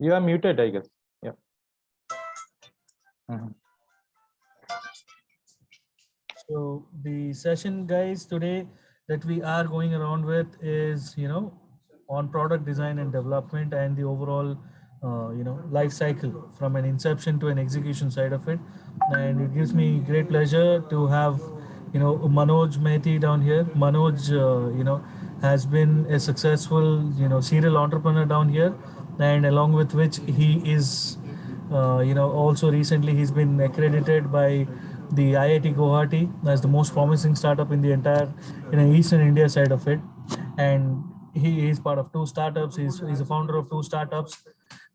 You are muted, I guess. Yeah. So the session, guys, today that we are going around with is, on product design and development and the overall, life cycle from an inception to an execution side of it. And it gives me great pleasure to have, Manoj Mehti down here. Manoj, has been a successful, serial entrepreneur down here, and along with which he is, also recently he's been accredited by the IIT Guwahati as the most promising startup in the entire, Eastern India side of it. And he is part of two startups. He's a founder of two startups,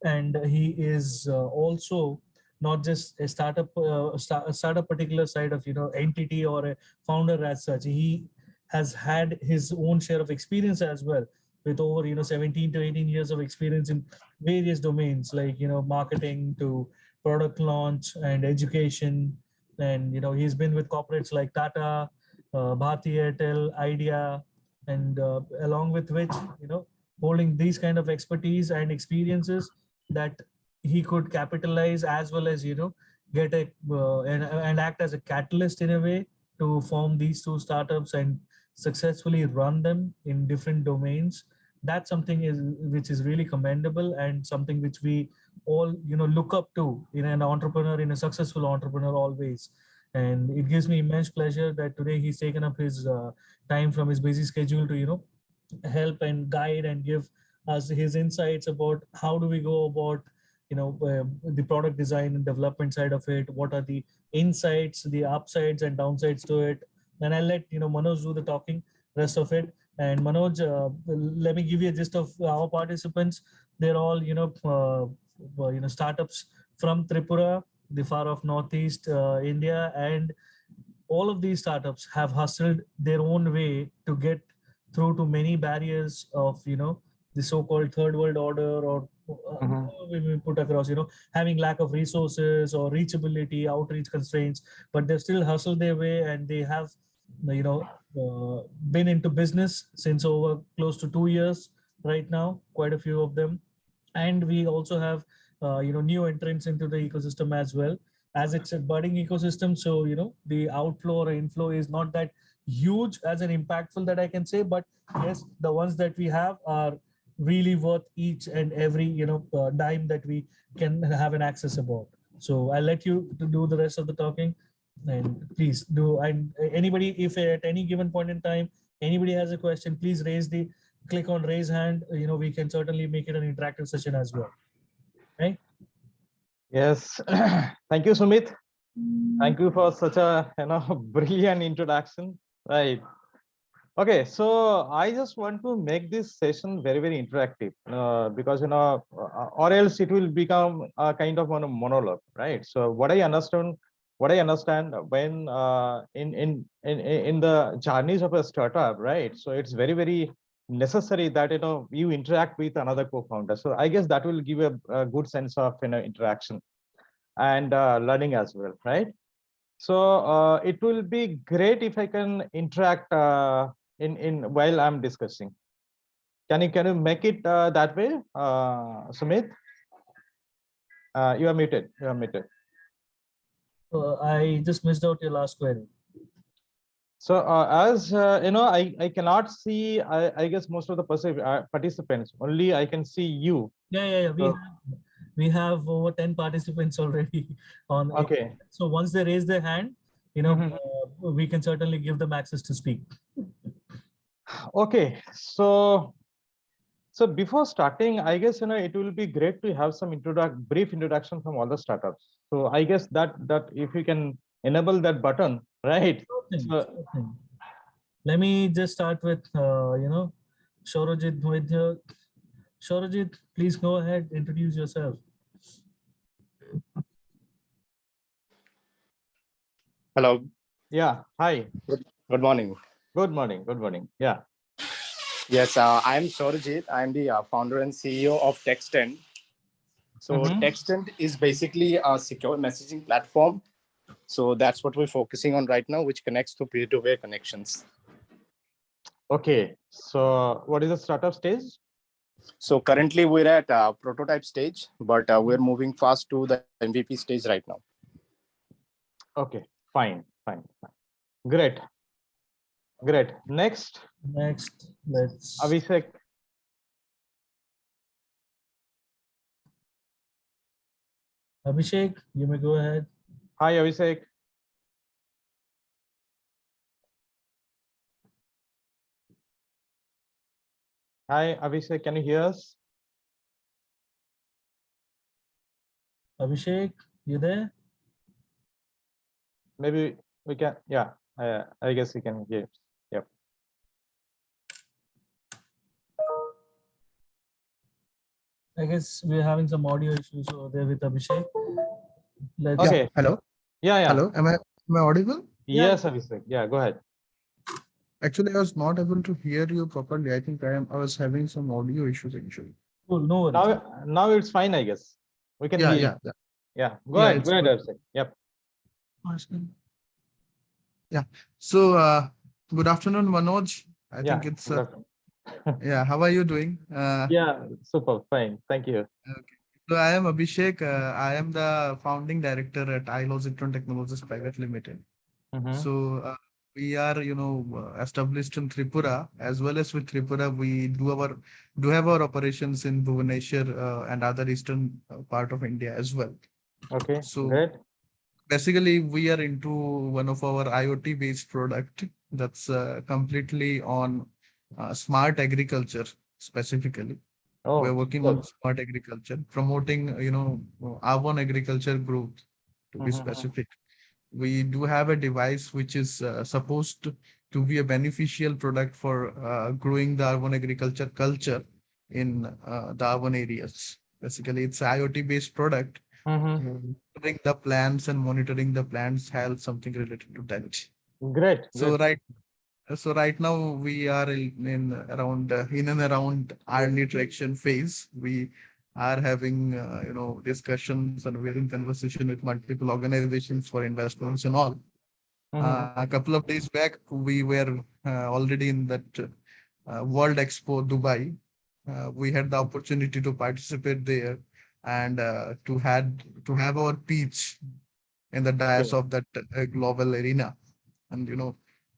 and he is also not just a startup particular side of entity or a founder as such. He has had his own share of experience as well, with over 17 to 18 years of experience in various domains like marketing to product launch and education. And he's been with corporates like Tata, Bharti Airtel, Idea, and along with which holding these kind of expertise and experiences that he could capitalize, as well as get and act as a catalyst in a way to form these two startups and successfully run them in different domains. That's something which is really commendable, and something which we all look up to in an entrepreneur, in a successful entrepreneur always. And it gives me immense pleasure that today he's taken up his time from his busy schedule to help and guide and give us his insights about how do we go about the product design and development side of it. What are the insights, the upsides and downsides to it? And I'll let Manoj do the talking rest of it. And Manoj, let me give you a gist of our participants. They're all startups from Tripura, the far off northeast India, and all of these startups have hustled their own way to get through to many barriers of the so-called third world order, or we put across having lack of resources or reachability, outreach constraints, but they've still hustled their way, and they have been into business since over close to 2 years right now, quite a few of them. And we also have new entrants into the ecosystem as well, as it's a budding ecosystem. So the outflow or inflow is not that huge as an impactful that I can say, but yes, the ones that we have are really worth each and every dime that we can have an access about. So I'll let you to do the rest of the talking, and please do. And anybody, if at any given point in time anybody has a question, please click on raise hand. We can certainly make it an interactive session as well. Right? Yes. Thank you, Sumit. Thank you for such a brilliant introduction. Right. Okay, so I just want to make this session very, very interactive because or else it will become a kind of a monologue, right? So what I understand when in the journeys of a startup, right? So it's very, very necessary that you interact with another co-founder. So I guess that will give a good sense of interaction and learning as well, right? So it will be great if I can interact in while I'm discussing. Can you make it that way, Sumit? You are muted. You are muted. I just missed out your last query. So as I cannot see. I guess most of the participants. Only I can see you. Yeah. We have over 10 participants already on. Okay. So once they raise their hand, we can certainly give them access to speak. Okay. So before starting, I guess it will be great to have some brief introduction from all the startups. So I guess that if you can enable that button, right? Let me just start with Shorajit Moidya. Shorajit, please go ahead, introduce yourself. Hello. Yeah. Hi. Good morning. Good morning. Good morning. Yeah. Yes, I am Shorajit. I am the founder and CEO of Textent. So Textent is basically a secure messaging platform So that's what we're focusing on right now, which connects to peer-to-peer connections. Okay, so what is the startup stage? So currently we're at prototype stage, but we're moving fast to the MVP stage right now. Okay, fine. Great. Next, Let's Abhishek. Abhishek, you may go ahead. Hi, Abhishek. Hi, Abhishek. Can you hear us? Abhishek, you there? Maybe we can. Yeah, I guess we can hear. Yep. I guess we're having some audio issues over there with Abhishek. Let's Okay. Hello. Yeah. Hello. Am I audible? Yes, Abhishek. Yeah, go ahead. Actually, I was not able to hear you properly. I think I was having some audio issues actually. cool. No worries. Now it's fine, I guess. We can hear you. Yeah. Go Yeah, ahead. it's Go ahead, good. Abhishek. Yep. Awesome. Yeah. So, good afternoon, Manoj. I Yeah. think it's good afternoon. yeah. How are you doing? Yeah. Super. Fine. Thank you. Okay. So I am Abhishek. I am the founding director at iLogitron Technologies Private Limited. Mhm. So we are, established in Tripura. As well as with Tripura, we do have our operations in Bhubaneswar and other eastern part of India as well. Okay. So Great. basically, we are into one of our IoT based product that's completely on smart agriculture specifically. We're Oh, working good. on smart agriculture, promoting, urban agriculture growth to be Mhm. specific. We do have a device which is supposed to be a beneficial product for growing the urban agriculture culture in the urban areas. Basically, it's IoT based product. Mhm. Monitoring the plants and monitoring the plants health, something related to that. Great. So right now we are in and around R&D traction phase. We are having discussions and we're in conversation with multiple organizations for investments and all. Mhm. A couple of days back, we were already in that World Expo Dubai. We had the opportunity to participate there and to have our pitch in the dais Okay. of that global arena. And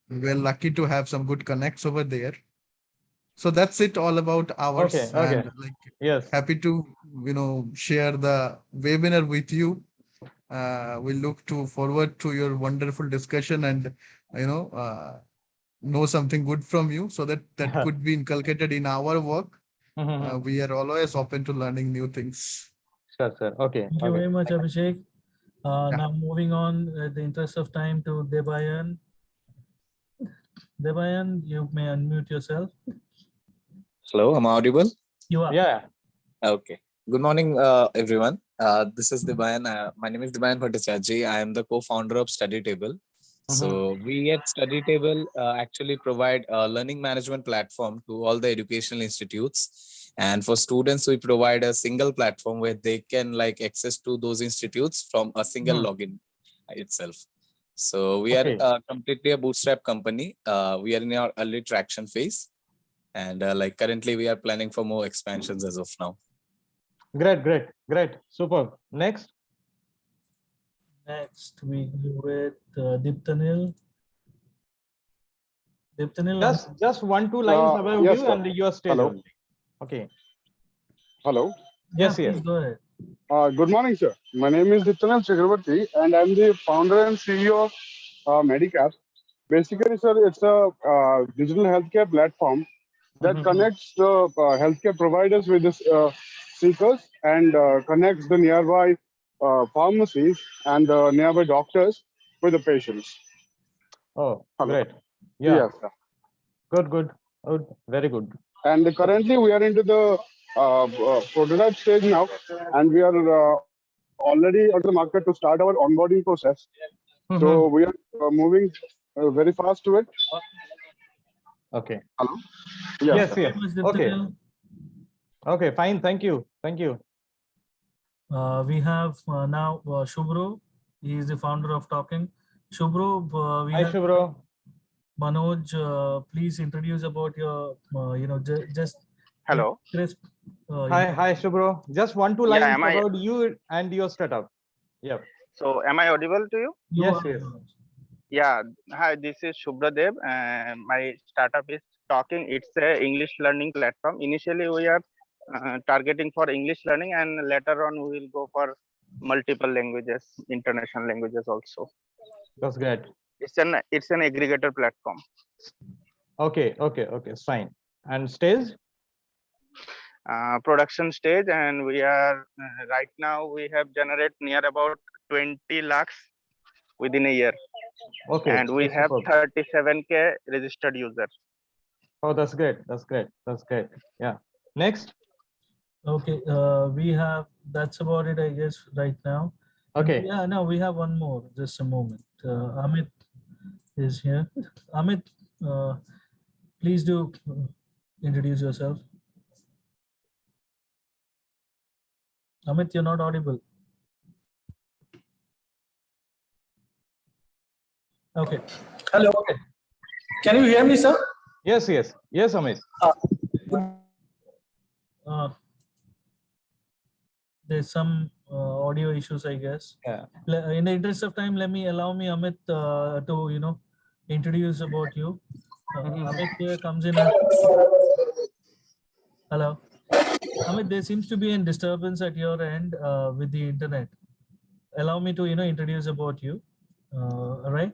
we're lucky to have some good connects over there. So that's it all about Okay. ours, Okay. and like Yes. happy to share the webinar with you. We look to forward to your wonderful discussion and know something good from you so that could be inculcated in our work. Mhm. We are always open to learning new things. Sure. Okay. Thank you Okay. very much, Abhishek. Yeah. Now moving on, at the interest of time, to Debayan. Debayan, you may unmute yourself. Hello, am I audible? You are. Yeah. Okay. Good morning, everyone. This is Debayan. My name is Debayan Bhattacharjee. I am the co-founder of Study Table. Mhm. So we at Study Table actually provide a learning management platform to all the educational institutes. And for students, we provide a single platform where they can access to those institutes from a single Mhm. login itself. So we are Okay. completely a bootstrap company. We are in our early traction phase. And currently we are planning for more expansions as of now. Great. Super. Next. Next, we go with Diptanil. Diptanil, Just 1-2 lines above Yes, you sir. and your stage Hello. only. Okay. Hello. yeah, Yes. please go ahead. Good morning, sir. My name is Dityanal Chakravarti, and I'm the founder and CEO of Medicap. Basically, sir, it's a digital healthcare platform that Mhm. connects the healthcare providers with the seekers and connects the nearby pharmacies and the nearby doctors with the patients. Oh, Hello. great. Yeah. Yes, sir. Good. Very good. And currently, we are into the prototype stage now, and we are already onto the market to start our onboarding process. So Mhm. we are moving very fast to it. Okay. Hello. Thank Yes, Yes. sir. you very much, Okay. Diptanil. Okay. Fine. Thank you. We have now Shubhro. He is the founder of Talking. Shubro, we Hi, have Shubro. Manoj. Please introduce about your, just give Hello. crisp. Hi, Shubro. Just one, two Yeah, lines am I about you and your startup. Yep. so am I audible to you? You Yes, are. yes. Yeah. Hi, this is Shubhradev and my startup is Talking. It's a English learning platform. Initially we are targeting for English learning and later on we will go for multiple languages, international languages also. That's great. It's an aggregator platform. Okay, fine. And stage? Production stage, and we are right now we have generated near about 20 lakhs within a year, Okay, and we that's have superb. 37K registered users. Oh, that's great. That's great. That's great. Yeah. Next. Okay, we have, that's about it, I guess, right now. Okay. Yeah, no, we have one more. Just a moment. Amit is here. Amit, please do introduce yourself. Amit, you're not audible. Okay. Hello. Can you hear me, sir? Yes, Amit. Uh, there's some audio issues, I guess. Yeah. In the interest of time, allow me, Amit, to introduce about you. Amit here comes in as, hello. Amit, there seems to be a disturbance at your end with the internet. Allow me to introduce about you. All right.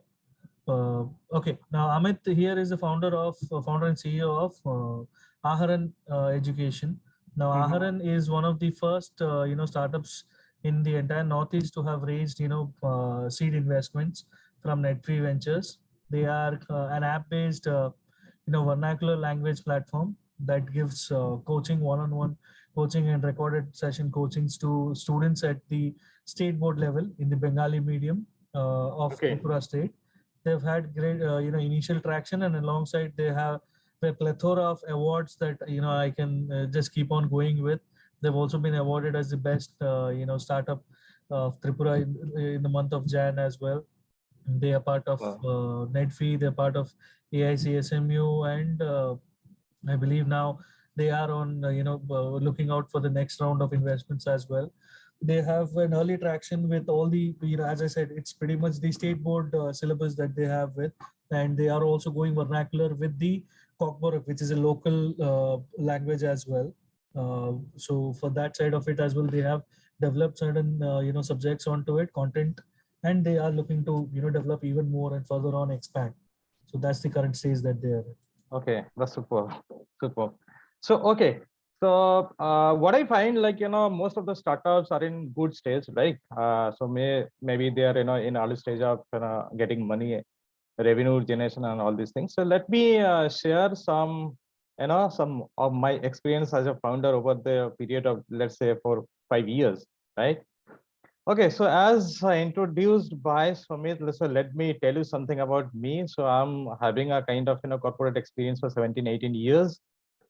Okay. Now Amit here is the founder and CEO of Aharan Education. Now Aharan is one of the first startups in the entire Northeast to have raised seed investments from Net-Free Ventures. They are an app-based vernacular language platform that gives coaching, one-on-one coaching and recorded session coachings to students at the state board level in the Bengali medium of Okay. Tripura State. They've had great initial traction, and alongside they have a plethora of awards that I can just keep on going with. They've also been awarded as the best startup of Tripura in the month of Jan as well. They are part of Wow. NetFee, they're part of AICSMU, and I believe now they are on looking out for the next round of investments as well. They have an early traction with all the, as I said, it's pretty much the state board syllabus that they have with, and they are also going vernacular with the Kokborok, which is a local language as well. So for that side of it as well, they have developed certain subjects onto it, content, and they are looking to develop even more and further on expand. So that's the current stage that they are in. Okay, that's super. So okay, so what I find, like, most of the startups are in good stage, right? So maybe they are in early stage of getting money, revenue generation, and all these things. So let me share some some of my experience as a founder over the period of, let's say, 4-5 years, right? Okay, so as introduced by Sumit, so let me tell you something about me. So I'm having a kind of corporate experience for 17-18 years.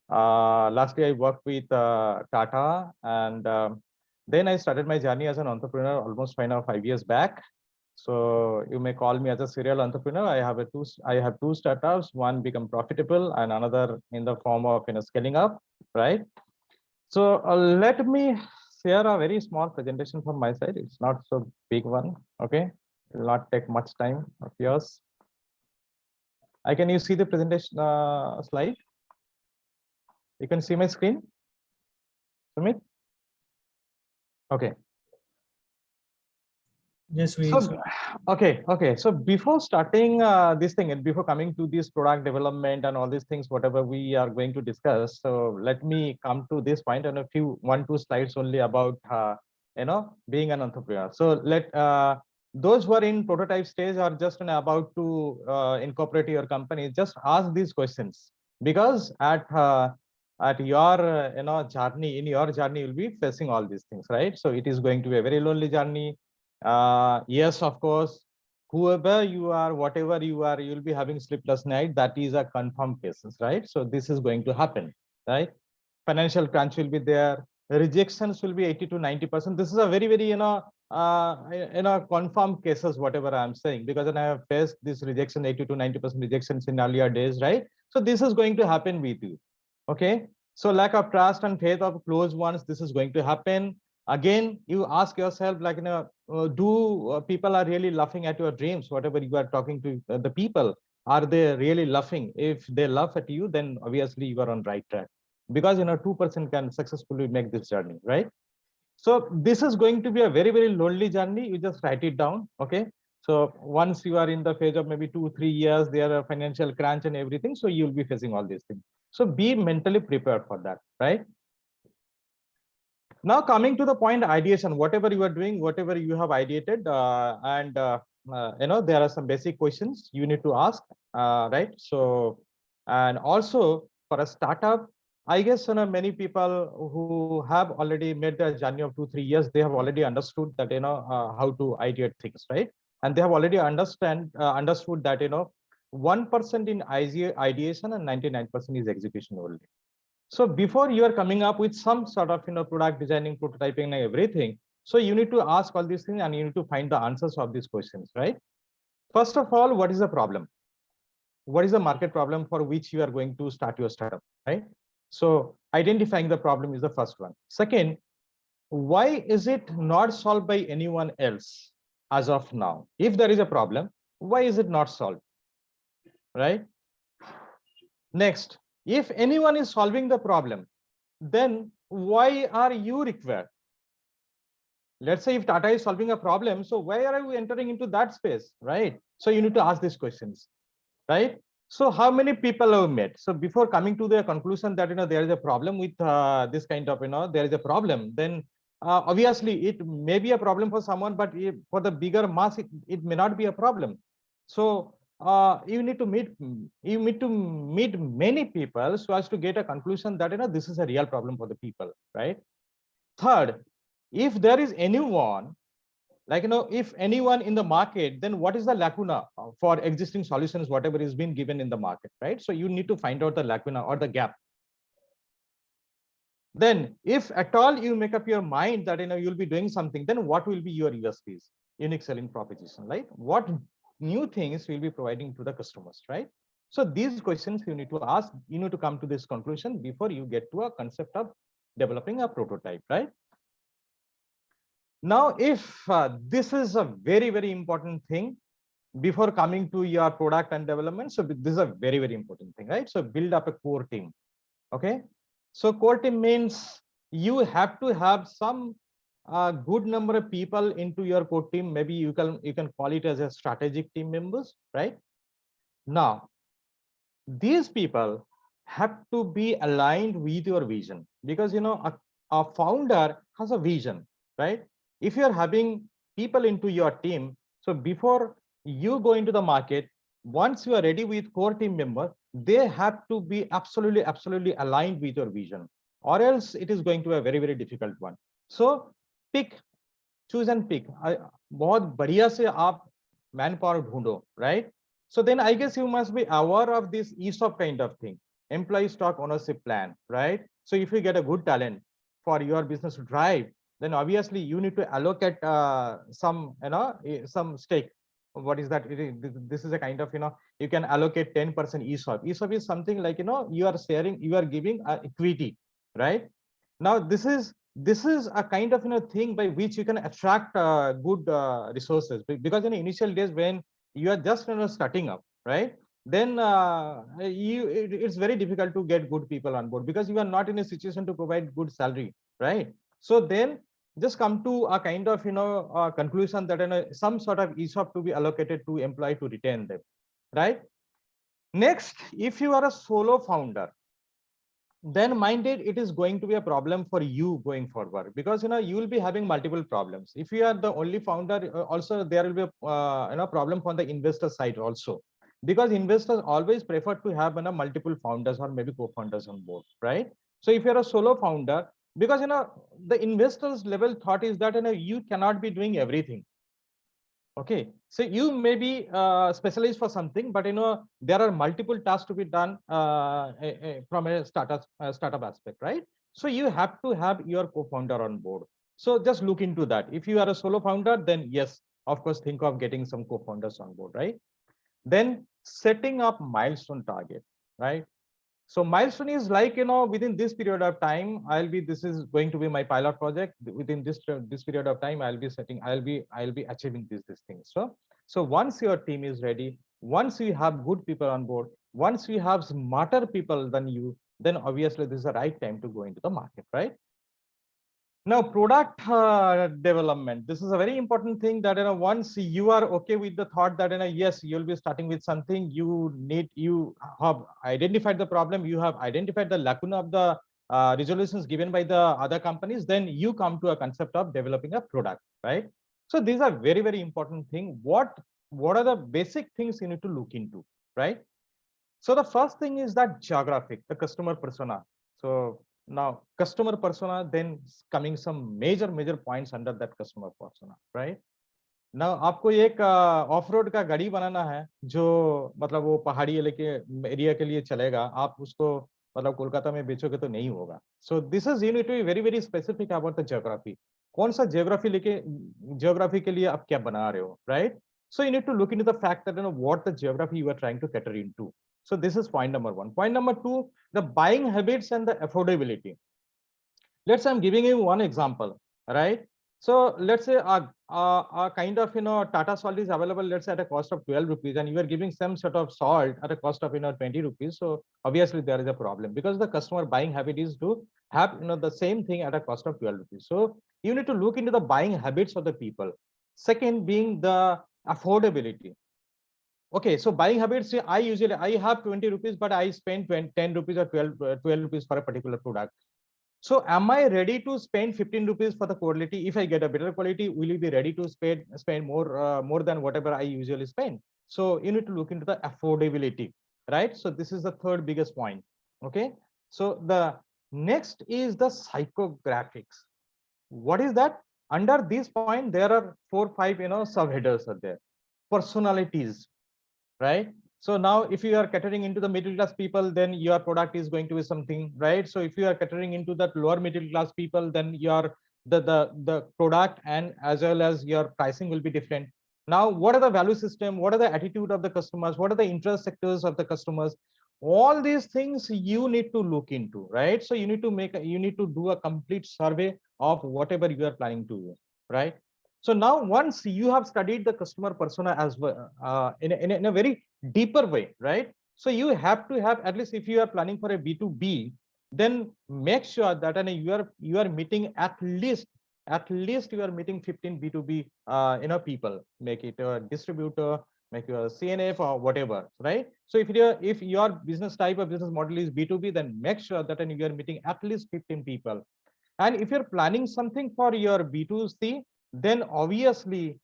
Lastly, I worked with Tata, and then I started my journey as an entrepreneur almost 5 years back. So you may call me as a serial entrepreneur. I have two startups. One become profitable, and another in the form of scaling up, right? So let me share a very small presentation from my side. It's not so big one. Okay, it will not take much time of yours. Can you see the presentation slide? You can see my screen, Sumit? Okay. Yes, we. So, okay. So before starting this thing, and before coming to this product development and all these things, whatever we are going to discuss, so let me come to this point and a few 1-2 slides only about being an entrepreneur. So those who are in prototype stage are just about to incorporate your company, just ask these questions, because at your journey, in your journey, you'll be facing all these things, right? So it is going to be a very lonely journey. Yes, of course, whoever you are, whatever you are, you'll be having sleepless night. That is a confirmed cases, right? So this is going to happen, right? Financial crunch will be there. Rejections will be 80 to 90%. This is a very, very confirmed cases, whatever I'm saying, because then I have faced this rejection, 80 to 90% rejections in earlier days, right? So this is going to happen with you. Okay. So lack of trust and faith of close ones, this is going to happen. Again, you ask yourself, like, do people are really laughing at your dreams, whatever you are talking to the people, are they really laughing? If they laugh at you, then obviously you are on right track, because 2% can successfully make this journey, right? So this is going to be a very, very lonely journey. You just write it down. Okay. So once you are in the phase of maybe 2-3 years, there are financial crunch and everything. So you'll be facing all these things. So be mentally prepared for that, right? Now coming to the point, ideation, whatever you are doing, whatever you have ideated, there are some basic questions you need to ask, right? So, and also for a startup, I guess many people who have already made their journey of 2-3 years, they have already understood that how to ideate things, right? And they have already understood that 1% in ideation and 99% is execution only. So before you are coming up with some sort of product designing, prototyping, and everything, so you need to ask all these things and you need to find the answers of these questions, right? First of all, what is the problem? What is the market problem for which you are going to start your startup, right? So identifying the problem is the first one. Second, why is it not solved by anyone else as of now? If there is a problem, why is it not solved, right? Next, if anyone is solving the problem, then why are you required? Let's say if Tata is solving a problem, so why are you entering into that space, right? So you need to ask these questions, right? So how many people have met? So before coming to the conclusion that there is a problem with this kind of there is a problem, then obviously it may be a problem for someone, but for the bigger mass it may not be a problem. So you need to meet many people so as to get a conclusion that this is a real problem for the people, right? Third, if there is anyone, like if anyone in the market, then what is the lacuna for existing solutions, whatever is being given in the market, right? So you need to find out the lacuna or the gap. Then if at all you make up your mind that you'll be doing something, then what will be your USPs, unique selling proposition, right? What new things will be providing to the customers, right? So these questions you need to ask, you need to come to this conclusion before you get to a concept of developing a prototype, right? Now, if this is a very, very important thing before coming to your product and development, so this is a very, very important thing, right? So build up a core team. Okay. So core team means you have to have some good number of people into your core team. Maybe you can call it as a strategic team members, right? Now, these people have to be aligned with your vision, because a founder has a vision, right? If you're having people into your team, so before you go into the market, once you are ready with core team member, they have to be absolutely aligned with your vision, or else it is going to be a very, very difficult one. So pick, choose and pick. बहुत बढ़िया से आप manpower ढूंढो, right? So then I guess you must be aware of this ESOP kind of thing, employee stock ownership plan, right? So if you get a good talent for your business to drive, then obviously you need to allocate some stake. What is that? This is a kind of you can allocate 10% ESOP. ESOP is something like you are sharing, you are giving equity, right? Now this is a kind of thing by which you can attract good resources, because in the initial days when you are just starting up, right? Then it's very difficult to get good people on board, because you are not in a situation to provide good salary, right? So then just come to a kind of conclusion that some sort of ESOP to be allocated to employee to retain them, right? Next, if you are a solo founder, then minded it is going to be a problem for you going forward, because you will be having multiple problems. If you are the only founder, also there will be a problem from the investor side also, because investors always prefer to have multiple founders or maybe co-founders on board, right? So if you're a solo founder, because the investors level thought is that you cannot be doing everything. Okay, so you may be specialized for something, but there are multiple tasks to be done from a startup aspect, right? So you have to have your co-founder on board. So just look into that. If you are a solo founder, then yes, of course, think of getting some co-founders on board, right? Then setting up milestone target, right? So milestone is like, within this period of time, this is going to be my pilot project. Within this period of time, I'll be achieving these things. So once your team is ready, once you have good people on board, once you have smarter people than you, then obviously this is the right time to go into the market, right? Now, product development. This is a very important thing that, once you are okay with the thought that, yes, you'll be starting with something, you have identified the problem, you have identified the lacuna of the resolutions given by the other companies, then you come to a concept of developing a product, right? So these are very, very important thing. What are the basic things you need to look into, right? So the first thing is that geographic, the customer persona. So now customer persona, then coming some major points under that customer persona, right? Now आपको एक of road का गाड़ी बनाना है जो मतलब वो पहाड़ी area के लिए चलेगा, आप उसको मतलब कोलकाता में बेचोगे तो नहीं होगा. So this is you need to be very, very specific about the geography. कौन सा geography के लिए आप क्या बना रहे हो, right? So you need to look into the fact that what the geography you are trying to cater into. So this is point number one. Point number two, the buying habits and the affordability. Let's say I'm giving you one example, right? So let's say a kind of Tata salt is available, let's say at a cost of 12 rupees, and you are giving some sort of salt at a cost of 20 rupees. So obviously there is a problem because the customer buying habit is to have the same thing at a cost of 12 rupees. So you need to look into the buying habits of the people. Second being the affordability. Okay, so buying habits, I have 20 rupees, but I spend 10 rupees or 12 rupees for a particular product. So am I ready to spend 15 rupees for the quality? If I get a better quality, will you be ready to spend more than whatever I usually spend? So you need to look into the affordability, right? So this is the third biggest point. Okay. So the next is the psychographics. What is that? Under this point, there are 4-5 subheaders are there. Personalities, right? So now if you are catering into the middle class people, then your product is going to be something, right? So if you are catering into that lower middle class people, then your the product and as well as your pricing will be different. Now what are the value system, what are the attitude of the customers, what are the interest sectors of the customers? All these things you need to look into, right? So you need to do a complete survey of whatever you are planning to do, right? So now once you have studied the customer persona as well in a very deeper way, right? So you have to have, at least if you are planning for a B2B, then make sure that you are meeting at least you are meeting 15 B2B people. Make it a distributor, make you a CNF or whatever, right? So if your business type of business model is B2B, then make sure that you are meeting at least 15 people. And if you're planning something for your B2C, then obviously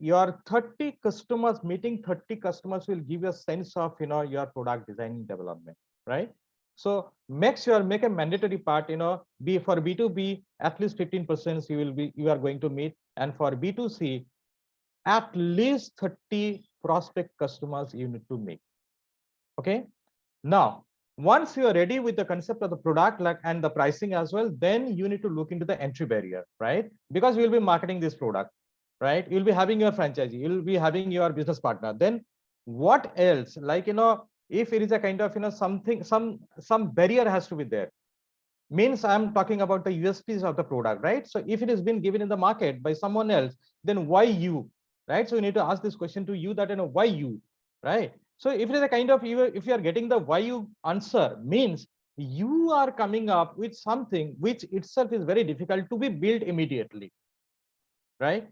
your 30 customers, meeting 30 customers will give you a sense of your product design development, right? So make a mandatory part, be for B2B at least 15% you are going to meet, and for B2C at least 30 prospect customers you need to meet. Okay. Now once you are ready with the concept of the product and the pricing as well, then you need to look into the entry barrier, right? Because you will be marketing this product, right? You'll be having your franchisee, you'll be having your business partner. Then what else? Like, if it is a kind of, something, some barrier has to be there. Means I'm talking about the USPs of the product, right? So if it has been given in the market by someone else, then why you, right? So you need to ask this question to you that, why you, right? So if it is a kind of, if you are getting the why you answer, means you are coming up with something which itself is very difficult to be built immediately, right?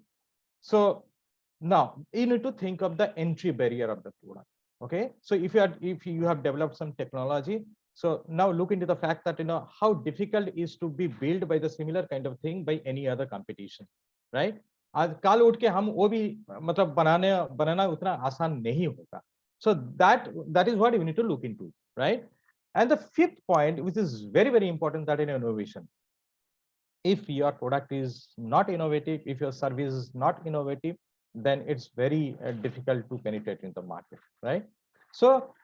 So now you need to think of the entry barrier of the product. Okay. So if you have developed some technology, so now look into the fact that how difficult it is to be built by the similar kind of thing by any other competition, right? आज काल उठ के हम वो भी मतलब बनाना उतना आसान नहीं होगा. So that is what you need to look into, right? And the fifth point, which is very, very important, that in innovation. If your product is not innovative, if your service is not innovative, then it's very difficult to penetrate in the market, right? So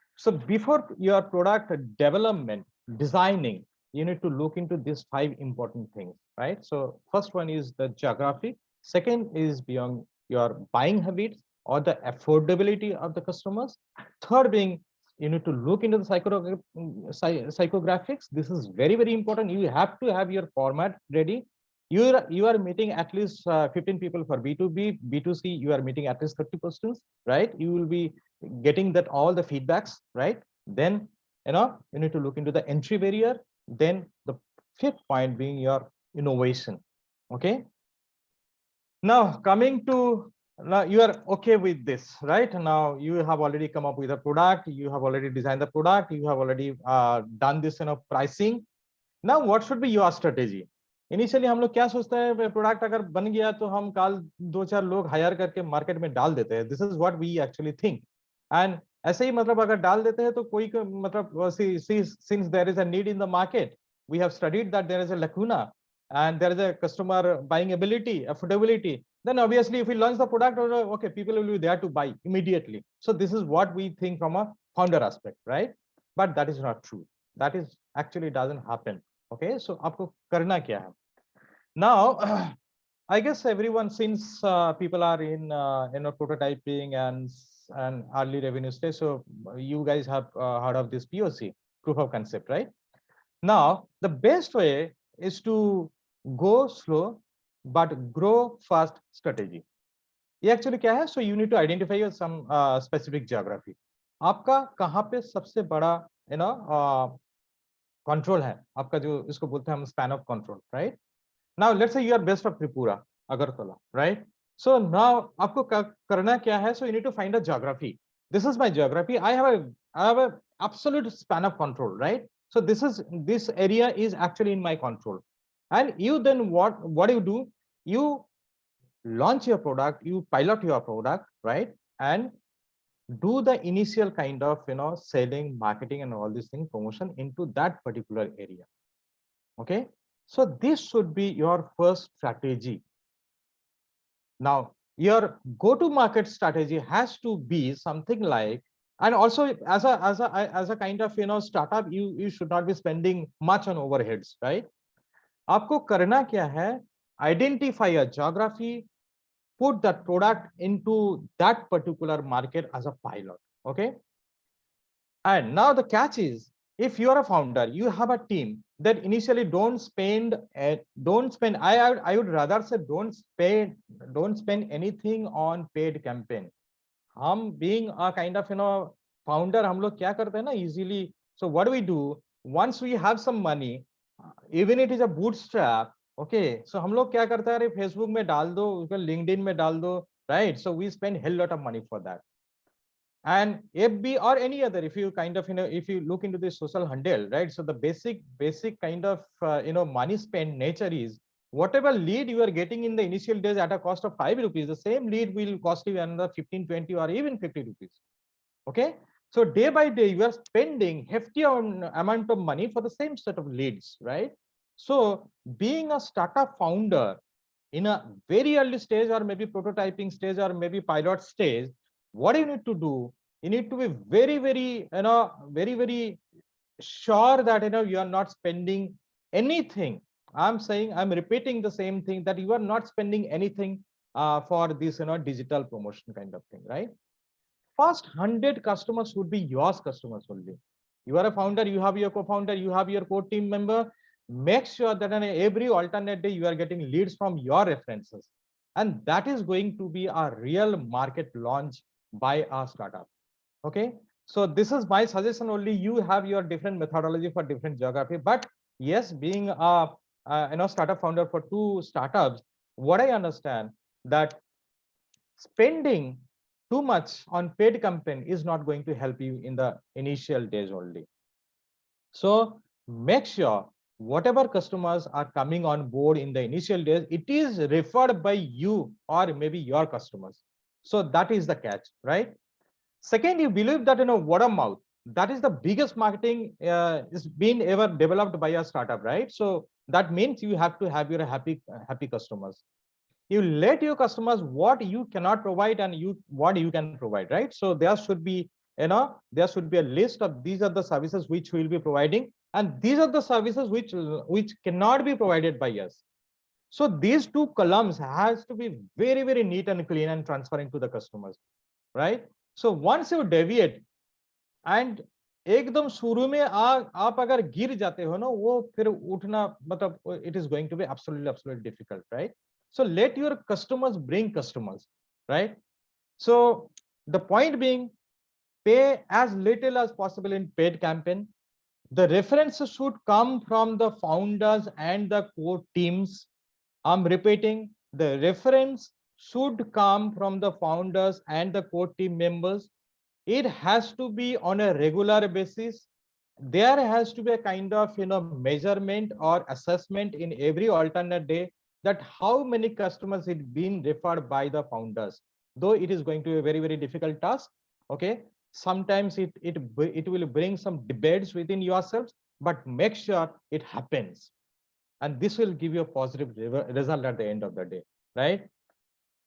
before your product development, designing, you need to look into these 5 important things. right? So first one is the geography. Second is beyond your buying habits or the affordability of the customers. Third being you need to look into the psychographics. This is very, very important. You have to have your format ready. You are meeting at least 15 people for B2B, B2C, you are meeting at least 30 persons, right? You will be getting that all the feedbacks, right? Then you need to look into the entry barrier. Then the fifth point being your innovation. Okay. Now coming to, now you are okay with this, right? Now you have already come up with a product, you have already designed the product, you have already done this pricing. Now what should be your strategy? Initially हम लोग क्या सोचते हैं, product अगर बन गया तो हम कल 2-4 लोग हायर करके मार्केट में डाल देते हैं. This is what we actually think. And ऐसे ही मतलब अगर डाल देते हैं तो कोई मतलब since there is a need in the market, we have studied that there is a lacuna and there is a customer buying ability, affordability, then obviously if we launch the product, okay, people will be there to buy immediately. So this is what we think from a founder aspect, right? But that is not true. That is actually doesn't happen. Okay, so आपको करना क्या है? Now I guess everyone, since people are in prototyping and early revenue stage, so you guys have heard of this POC, proof of concept, right? Now the best way is to go slow but grow fast strategy. ये actually क्या है? So you need to identify some specific geography. आपका कहाँ पे सबसे बड़ा control है, आपका जो इसको बोलते हैं हम span of control, right? Now let's say you are best of Tripura, Agartala, right? So now आपको करना क्या है? So you need to find a geography. This is my geography. I have a absolute span of control, right? So this area is actually in my control. And you then what do? You launch your product, you pilot your product, right? And do the initial kind of selling, marketing and all these things, promotion into that particular area. Okay, so this should be your first strategy. Now your go to market strategy has to be something like, and also as a kind of startup, you should not be spending much on overheads, right? आपको करना क्या है? Identify a geography, put that product into that particular market as a pilot. Okay, and now the catch is, if you are a founder, you have a team that initially don't spend I would rather say don't spend anything on paid campaign. हम being a kind of founder, हम लोग क्या करते हैं ना easily. So what do we do? Once we have some money, even it is a bootstrap, okay, so हम लोग क्या करते हैं, अरे फेसबुक में डाल दो, उसको लिंक्डइन में डाल दो, right? So we spend hell lot of money for that. And FB or any other, if you kind of if you look into the social handle, right? So the basic kind of money spent nature is, whatever lead you are getting in the initial days at a cost of 5 rupees, the same lead will cost you another 15, 20 or even 50 rupees. Okay, so day by day you are spending hefty amount of money for the same set of leads, right? So being a startup founder in a very early stage or maybe prototyping stage or maybe pilot stage, what do you need to do? You need to be very, very sure that you are not spending anything. I'm repeating the same thing, that you are not spending anything for this digital promotion kind of thing, right? First 100 customers would be yours customers only. You are a founder, you have your co-founder, you have your core team member. Make sure that on every alternate day you are getting leads from your references, and that is going to be a real market launch by a startup. Okay, so this is my suggestion only. You have your different methodology for different geography, but yes, being a startup founder for 2 startups, what I understand that spending too much on paid campaign is not going to help you in the initial days only. So make sure whatever customers are coming on board in the initial days, it is referred by you or maybe your customers. So that is the catch, right? Second, you believe that word of mouth, that is the biggest marketing is being ever developed by a startup, right? So that means you have to have your happy customers. You let your customers what you cannot provide and what you can provide, right? So there should be there should be a list of these are the services which we will be providing, and these are the services which cannot be provided by us. So these two columns has to be very, very neat and clean and transparent to the customers, right? So once you deviate and एकदम शुरू में आप अगर गिर जाते हो ना, वो फिर उठना मतलब it is going to be absolutely difficult, right? So let your customers bring customers, right? So the point being, pay as little as possible in paid campaign. The references should come from the founders and the core teams. I'm repeating, the reference should come from the founders and the core team members. It has to be on a regular basis. There has to be a kind of measurement or assessment in every alternate day that how many customers it been referred by the founders. Though it is going to be a very, very difficult task. Okay, sometimes it will bring some debates within yourselves, but make sure it happens, and this will give you a positive result at the end of the day, right?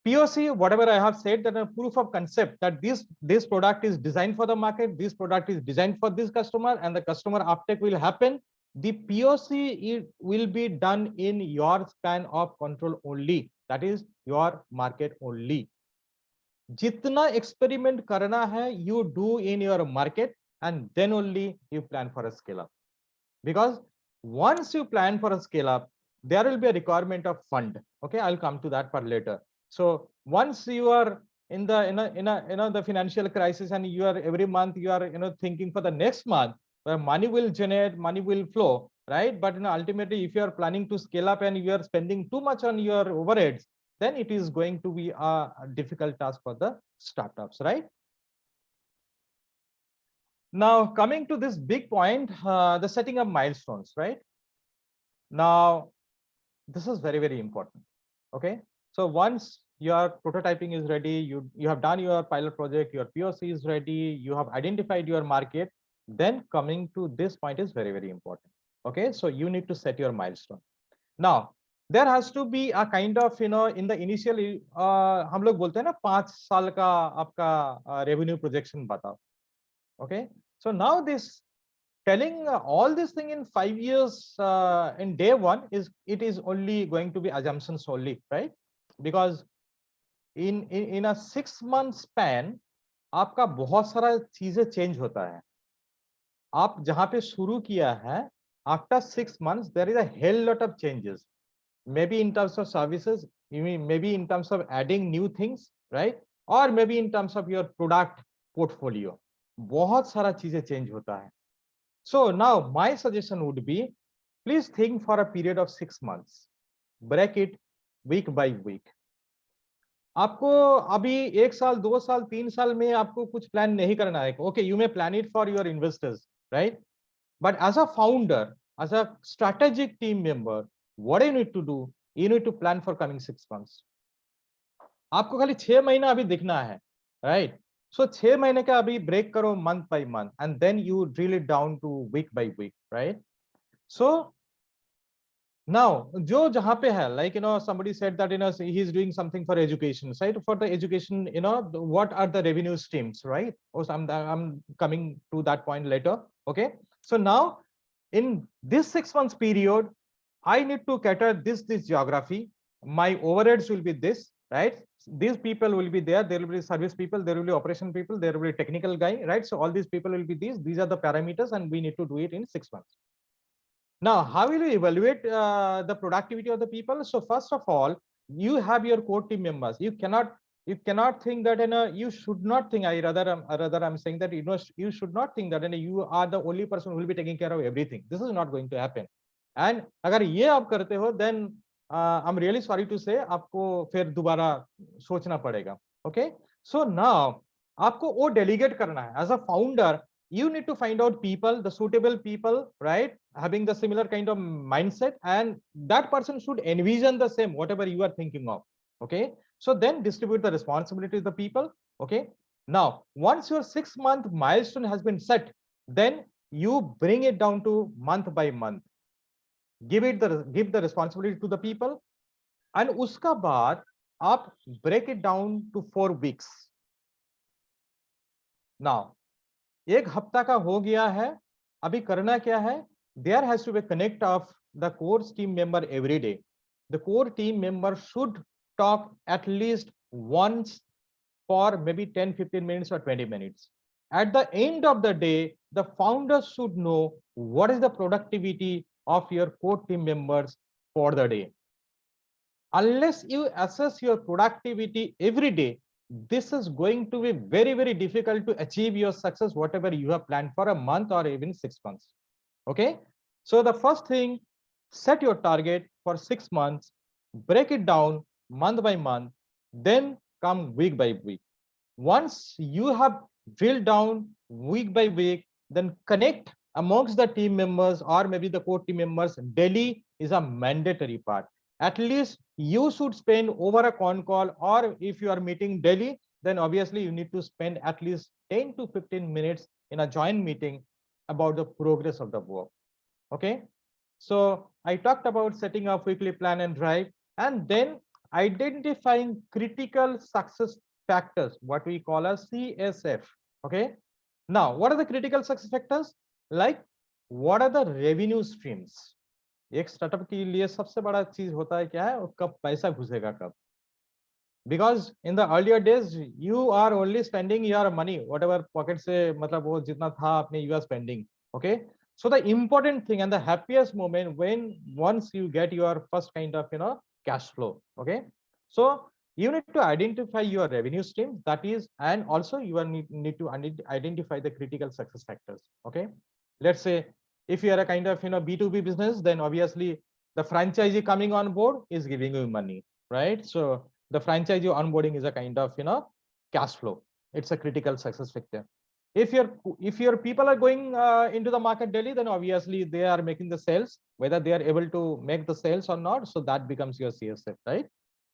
POC, whatever I have said, that a proof of concept that this product is designed for the market, this product is designed for this customer, and the customer uptake will happen. The POC will be done in your span of control only, that is your market only. Jitna experiment karna hai, you do in your market, and then only you plan for a scale up. Because once you plan for a scale up, there will be a requirement of fund. Okay, I'll come to that part later. So once you are in the financial crisis, and you are every month you are thinking for the next month where money will generate, money will flow, right? But ultimately, if you are planning to scale up and you are spending too much on your overheads, then it is going to be a difficult task for the startups, right? Now, coming to this big point, the setting up milestones, right? Now, this is very, very important. Okay, so once your prototyping is ready, you have done your pilot project, your POC is ready, you have identified your market, then coming to this point is very, very important. Okay, so you need to set your milestone. Now, there has to be a kind of in the initial हम लोग बोलते हैं ना 5 साल का आपका revenue projection बताओ. Okay, so now this telling all this thing in 5 years in day one is only going to be assumptions only, right? Because in a 6 month span आपका बहुत सारा चीजें चेंज होता है. आप जहां पे शुरू किया है, after 6 months there is a hell lot of changes, maybe in terms of services, maybe in terms of adding new things, right? Or maybe in terms of your product portfolio. बहुत सारा चीजें चेंज होता है. So now my suggestion would be, please think for a period of 6 months, break it week by week. आपको अभी 1 साल 2 साल 3 साल में आपको कुछ प्लान नहीं करना है. Okay, you may plan it for your investors, right? But as a founder, as a strategic team member, what you need to do, you need to plan for coming 6 months. आपको खाली 6 महीना अभी दिखना है, right? So 6 महीने का अभी break करो month by month, and then you drill it down to week by week, right? So now जो जहाँ पे है, like somebody said that he is doing something for education, right? For the education, what are the revenue streams, right? Oh, so I'm coming to that point later. Okay, so now in this 6 months period, I need to cater this geography. My overheads will be this, right? These people will be there. There will be service people, there will be operation people, there will be technical guy, right? So all these people will be these are the parameters, and we need to do it in 6 months. Now, how will you evaluate the productivity of the people? So first of all, you have your core team members. You cannot think that you should not think. I'm saying that you should not think that you are the only person who will be taking care of everything. This is not going to happen. And अगर ये आप करते हो, then I'm really sorry to say आपको फिर दोबारा सोचना पड़ेगा. Okay, so now आपको वो delegate करना है. As a founder, you need to find out people, the suitable people, right? Having the similar kind of mindset, and that person should envision the same, whatever you are thinking of. Okay, so then distribute the responsibility to the people. Okay, now once your 6 month milestone has been set, then you bring it down to month by month. Give the responsibility to the people, and uska baad आप break it down to 4 weeks. Now, एक हफ्ता का हो गया है, अभी करना क्या है? There has to be a connect of the core team member every day. the core team member should talk at least once for maybe 10-15 minutes or 20 minutes. At the end of the day, the founders should know what is the productivity of your core team members for the day. Unless you assess your productivity every day, this is going to be very, very difficult to achieve your success, whatever you have planned for a month or even 6 months. Okay. So the first thing, set your target for 6 months, break it down month by month, then come week by week. Once you have drilled down week by week, then connect amongst the team members or maybe the core team members. Daily is a mandatory part. At least you should spend over a con call, or if you are meeting daily, then obviously you need to spend at least 10 to 15 minutes in a joint meeting about the progress of the work. Okay. So I talked about setting up weekly plan and drive, and then identifying critical success factors, what we call as CSF. Okay. Now, what are the critical success factors? Like, what are the revenue streams? एक startup के लिए सबसे बड़ा चीज होता है क्या है, कब पैसा घुसेगा कब. Because in the earlier days you are only spending your money, whatever pocket से मतलब वो जितना था अपने you are spending. Okay. So the important thing and the happiest moment when once you get your first kind of cash flow. Okay. So you need to identify your revenue stream, that is, and also you are need to identify the critical success factors. Okay. Let's say if you are a kind of B2B business, then obviously the franchisee coming on board is giving you money, right? So the franchisee onboarding is a kind of cash flow. It's a critical success factor. If your people are going into the market daily, then obviously they are making the sales, whether they are able to make the sales or not. So that becomes your CSF, right?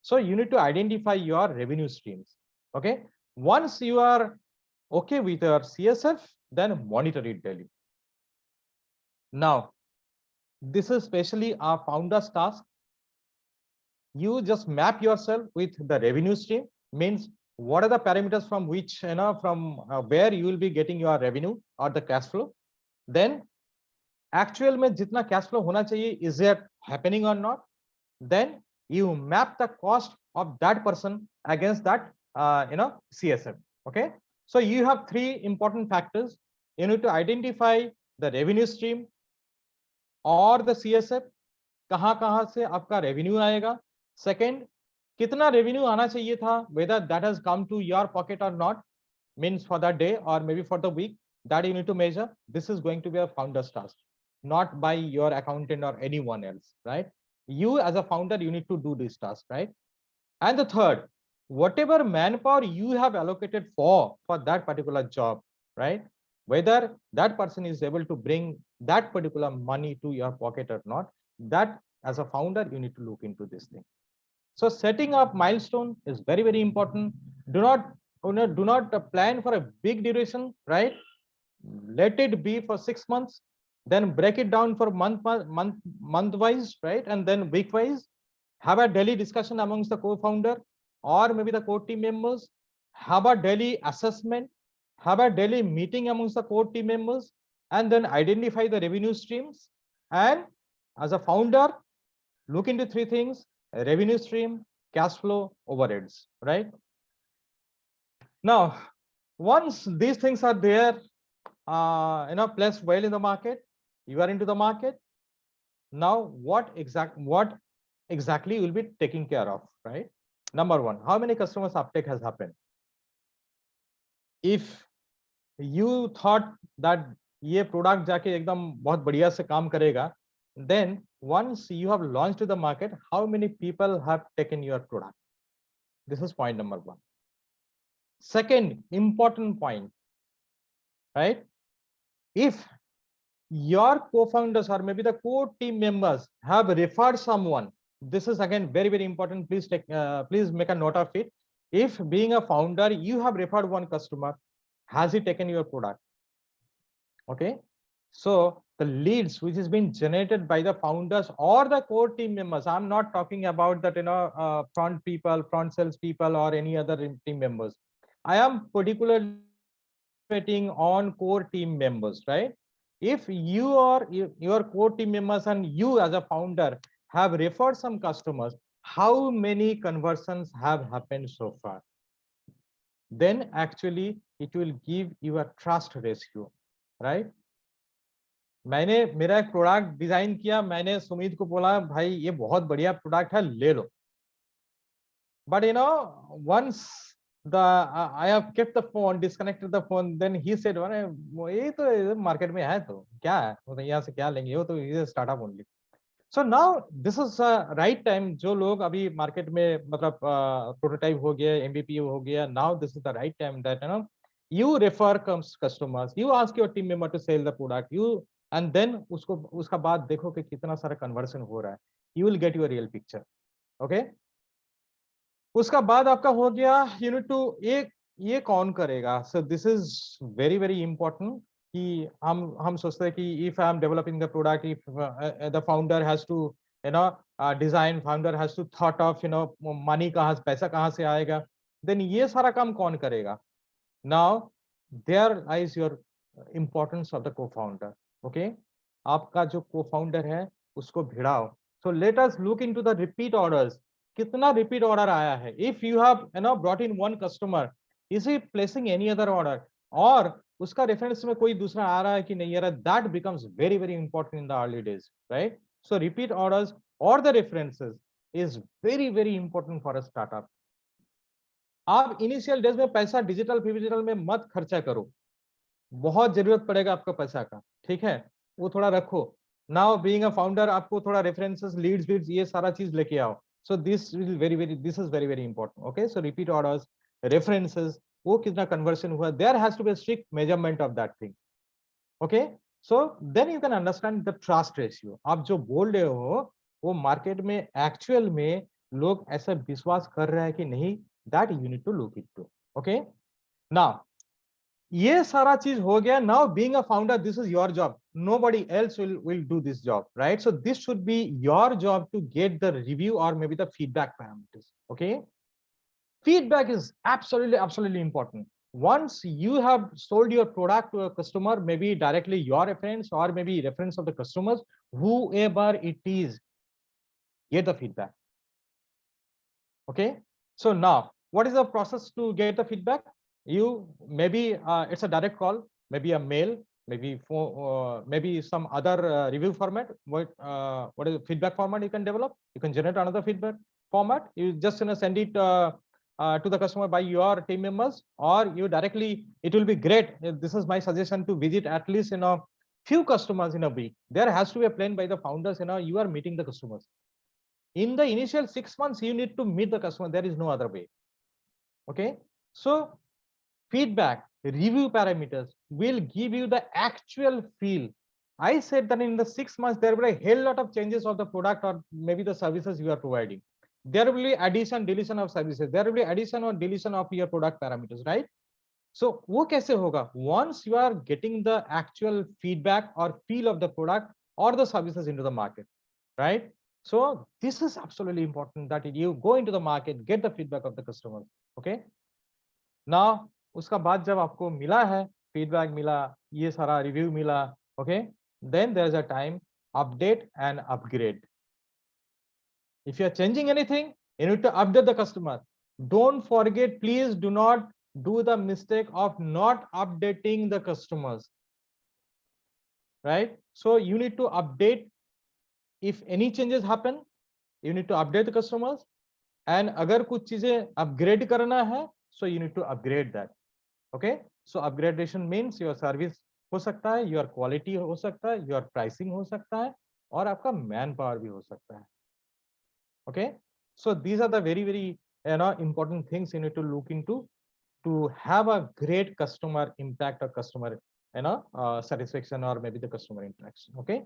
So you need to identify your revenue streams. Okay. Once you are okay with your CSF, then monitor it daily. Now, this is especially our founder's task. You just map yourself with the revenue stream, means what are the parameters from which from where you will be getting your revenue or the cash flow. Then actual mein jitna cash flow hona chahiye, is it happening or not? Then you map the cost of that person against that CSF. Okay. So you have three important factors. You need to identify the revenue stream और the CSF, कहाँ से आपका revenue आएगा. Second, कितना revenue आना चाहिए था, whether that has come to your pocket or not, means for that day or maybe for the week, that you need to measure. This is going to be a founder's task, not by your accountant or anyone else, right? You as a founder, you need to do this task, right? And the third, whatever manpower you have allocated for that particular job, right? Whether that person is able to bring that particular money to your pocket or not, that as a founder, you need to look into this thing. So setting up milestone is very, very important. Do not plan for a big duration, right? Let it be for 6 months, then break it down for month wise, right? And then week wise. Have a daily discussion amongst the co-founder or maybe the core team members. Have a daily assessment. Have a daily meeting amongst the core team members, and then identify the revenue streams. And as a founder, look into three things: revenue stream, cash flow, overheads, right? Now, once these things are there, placed well in the market, you are into the market. Now, what exactly will be taken care of, right? Number one, how many customers uptake has happened? If you thought that ये product जाके एकदम बहुत बढ़िया से काम करेगा, then once you have launched to the market, how many people have taken your product? This is point number one. Second important point, right? If your co-founders or maybe the core team members have referred someone, this is again very, very important. Please make a note of it. If being a founder, you have referred one customer, has he taken your product? Okay. So the leads which is being generated by the founders or the core team members, I'm not talking about that front people, front sales people or any other team members. I am particularly on core team members, right? If you are your core team members and you as a founder have referred some customers, how many conversions have happened so far? Then actually it will give you a trust ratio, right? मैंने मेरा एक product design किया, मैंने सुमित को बोला भाई ये बहुत बढ़िया प्रोडक्ट है, ले लो. But you know, once I have kept the phone, disconnected the phone, then he said, "अरे ये तो मार्केट में है तो क्या है, वो तो यहाँ से क्या लेंगे, वो तो ये startup only." So now this is right time. जो लोग अभी मार्केट में मतलब प्रोटोटाइप हो गया, MVP हो गया, now this is the right time that you refer customers, you ask your team member to sell the product, you and then उसका बाद देखो कि कितना सारा कन्वर्सन हो रहा है, you will get your real picture. Okay. उसका बाद आपका हो गया यूनिट टू, ये कौन करेगा? So this is very very important कि हम सोचते हैं कि if I am developing the product, if the founder has to design, founder has to thought of money, कहाँ पैसा कहाँ से आएगा, देन ये सारा काम कौन करेगा? Now there lies your importance of the cofounder. Okay, आपका जो को फाउंडर है उसको भिड़ाओ. So let us look into the repeat orders. कितना रिपीट ऑर्डर आया है? If you have brought in one customer, is he placing any other order, और उसका रेफरेंस में कोई दूसरा आ रहा है कि नहीं आ रहा? That becomes very very important in the early days, right? So repeat orders और the references is very very important for a startup. आप इनिशियल डेज में पैसा डिजिटल फिजिटल में मत खर्चा करो, बहुत जरूरत पड़ेगा आपका पैसा का, ठीक है? वो थोड़ा रखो. नाउ बीइंग अ फाउंडर आपको थोड़ा रेफरेंसेस, लीड्स ये सारा चीज लेके आओ. So this is very very important. Okay, so repeat orders, references, वो कितना conversion हुआ, there has to be a strict measurement of that thing. Okay, so then you can understand the trust ratio. आप जो बोल रहे हो वो market में एक्चुअल में लोग ऐसा विश्वास कर रहे हैं कि नहीं, that you need to look into. Okay, now ये सारा चीज हो गया. Now being a founder, this is your job. Nobody else will do this job, right? So this should be your job to get the review or maybe the feedback parameters. Okay, feedback is absolutely important. Once you have sold your product to a customer, maybe directly your reference or maybe reference of the customers, whoever it is, get the feedback. Okay, so now what is the process to get the feedback? You maybe it's a direct call, maybe a mail, maybe some other review format. What is the feedback format you can develop? You can generate another feedback format. You just send it to the customer by your team members, or you directly. It will be great. This is my suggestion, to visit at least few customers in a week. There has to be a plan by the founders. You are meeting the customers in the initial 6 months. You need to meet the customer. There is no other way. Okay, so feedback, review parameters will give you the actual feel. I said that in the 6 months, there will be a hell lot of changes of the product or maybe the services you are providing. There will be addition, deletion of services. There will be addition or deletion of your product parameters, right? So वो कैसे होगा? Once you are getting the actual feedback or feel of the product or the services into the market, right? So this is absolutely important that you go into the market, get the feedback of the customers. Okay, now उसका बाद जब आपको मिला है, feedback मिला, ये सारा review मिला, okay, then there is a time update and upgrade. If you are changing anything, you need to update the customer. Don't forget, please do not do the mistake of not updating the customers, right? So you need to update. If any changes happen, you need to update the customers, and अगर कुछ चीजें upgrade करना है, so you need to upgrade that. Okay, so upgradation means your service हो सकता है, your quality हो सकता है, your pricing हो सकता है, और आपका मैन पावर भी हो सकता है. Okay, so these are the very very important things you need to look into to have a great customer impact or customer satisfaction or maybe the customer interaction. Okay,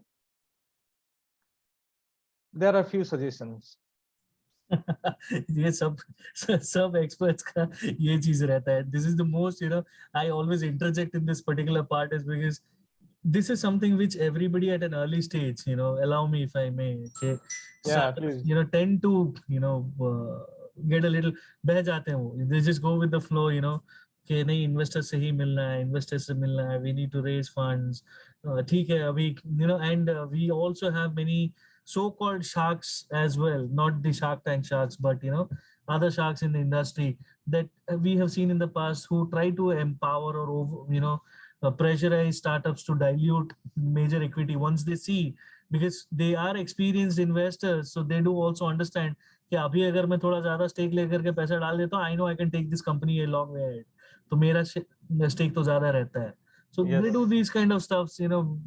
there are a few suggestions. ये सब experts का ये चीज रहता है. This is the most, I always interject in this particular part is because this is something which everybody at an early stage, allow me if I may, okay, Yeah, please. tend to, get a little बह जाते हैं वो. They just go with the flow, कि नहीं investor से ही मिलना है, investor से मिलना है, we need to raise funds. ठीक है अभी, and we also have many so-called sharks as well, not the Shark Tank sharks, but other sharks in the industry that we have seen in the past who try to empower or pressurize startups to dilute major equity once they see, because they are experienced investors, so they do also understand कि अभी अगर मैं थोड़ा ज्यादा stake लेकर के पैसा डाल देता हूँ, I know I can take this company a long way ahead, तो मेरा स्टेक तो ज्यादा रहता है. So they do these kind of stuffs,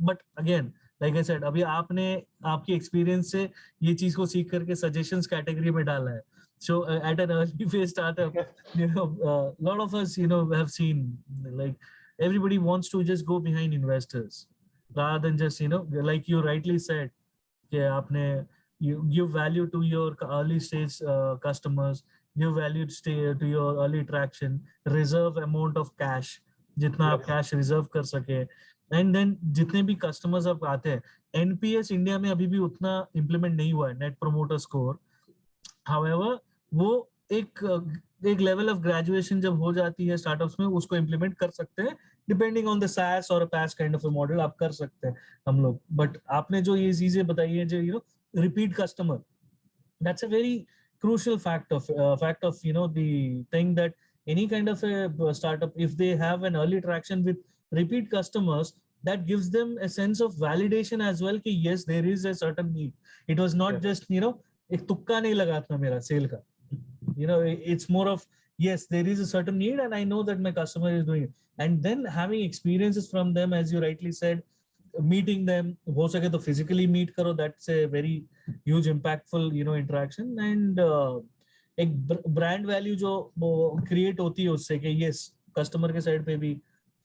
but again, like I said, अभी आपने आपकी experience से ये चीज को सीख करके suggestions category में डाला है. So at an early phase startup, lot of us, have seen, like, everybody wants to just go behind investors rather than just, like you rightly said, कि आपने you give value to your early stage customers, give value to your early traction, reserve amount of cash, जितना आप cash reserve कर सके, and then जितने भी customers आप आते हैं, एनपीएस इंडिया में अभी भी उतना इम्प्लीमेंट नहीं हुआ है, नेट प्रोमोटर स्कोर. हाउएवर वो एक लेवल ऑफ ग्रेजुएशन जब हो जाती है स्टार्टअप्स में, उसको इम्प्लीमेंट कर सकते हैं, डिपेंडिंग ऑन द SaaS और पैस काइंड ऑफ मोडल आप कर सकते हैं हम लोग. बट आपने जो ये चीजें बताई है, जो repeat customer, that's a very crucial fact of the thing that any kind of a startup, if they have an early traction with repeat customers, that gives them a sense of validation as well कि yes, there is a certain need. It was not just एक तुक्का नहीं लगा था मेरा cell का, it's more of yes, there is a certain need and I know that my customer is doing it, and then having experiences from them, as you rightly said, meeting them, हो सके तो physically meet करो, that's a very huge impactful interaction, and एक brand value जो create होती है उससे कि yes, customer के side पे भी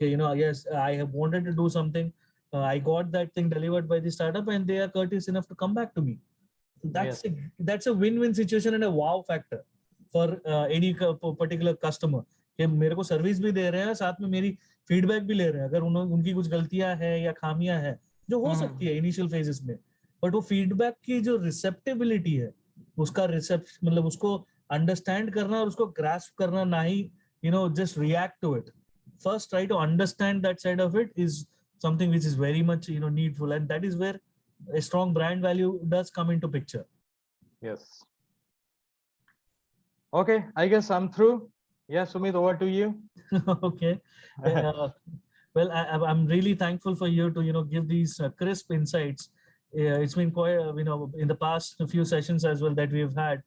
कि yes, I have wanted to do something, I got that thing delivered by the startup and they are courteous enough to come back to me. That's a win-win situation and a wow factor for any particular customer कि मेरे को service भी दे रहे हैं, साथ में मेरी feedback भी ले रहे हैं. अगर उनकी कुछ गलतियां हैं या खामियां हैं जो हो सकती है इनिशियल फेजेस में, बट वो फीडबैक की जो रिसेप्टेबिलिटी है, उसका मतलब उसको अंडरस्टैंड करना और उसको ग्रास्प करना, ना ही just react to it. First try to understand that side of it is something which is very much needful, and that is where a strong brand value does come into picture. Yes. Okay, I guess I'm through. Yeah, Sumit, over to you. Okay. Well, I'm really thankful for you to give these crisp insights. It's been quite in the past few sessions as well that we've had,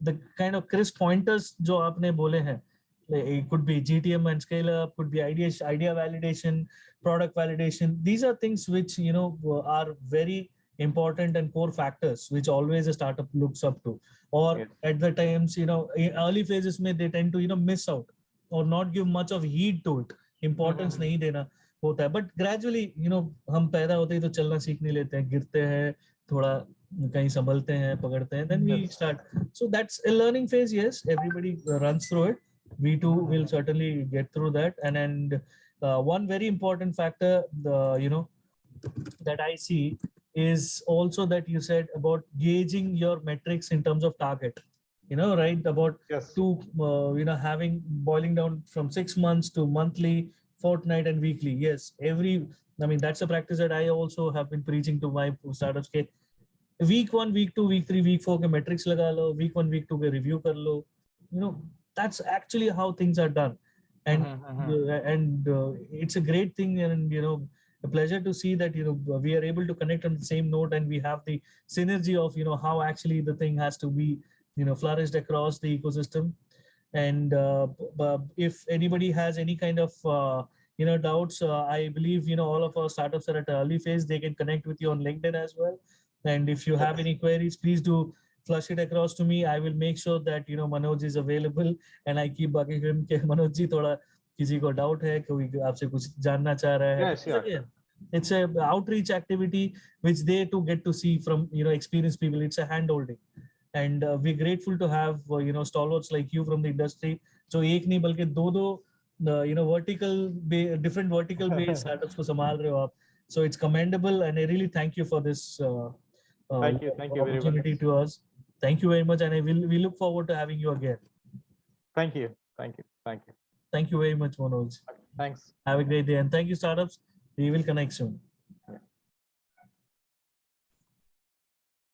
the kind of crisp pointers जो आपने बोले हैं. It could be GTM and scale up, could be idea validation, product validation. These are things which are very important and core factors which always a startup looks up to, or at the times in early phases में they tend to miss out or not give much of heed to it, importance नहीं देना होता है. But gradually हम पैदा होते ही तो चलना सीखने लेते हैं, गिरते हैं, थोड़ा कहीं संभलते हैं, पकड़ते हैं, then we start. So that's a learning phase. Yes, everybody runs through it. We too will certainly get through that. And one very important factor that I see is also that you said about gauging your metrics in terms of target, right, about to having boiling down from 6 months to monthly, fortnight and weekly. Yes, that's a practice that I also have been preaching to my startups ke week 1, week 2, week 3, week 4 के metrics लगा लो, week 1, week 2 के review कर लो. That's actually how things are done, and it's a great thing, and a pleasure to see that we are able to connect on the same note, and we have the synergy of how actually the thing has to be flourished across the ecosystem. And if anybody has any kind of doubts, I believe all of our startups are at an early phase. They can connect with you on LinkedIn as well, and if you have any queries, please do flush it across to me. I will make sure that Manoj is available, and I keep bugging him कि मनोज जी थोड़ा किसी को doubt है, कोई आपसे कुछ जानना चाह रहा है. Again, it's a outreach activity which they to get to see from experienced people. It's a hand holding, and we're grateful to have stalwarts like you from the industry. So एक नहीं बल्कि दो different vertical based startups को संभाल रहे हो आप. So it's commendable, and I really thank you for this thank you very opportunity much to us. Thank you very much, and we look forward to having you again. Thank you Thank you very much, Manoj. Thanks. Have a great day, and thank you, startups. We will connect soon.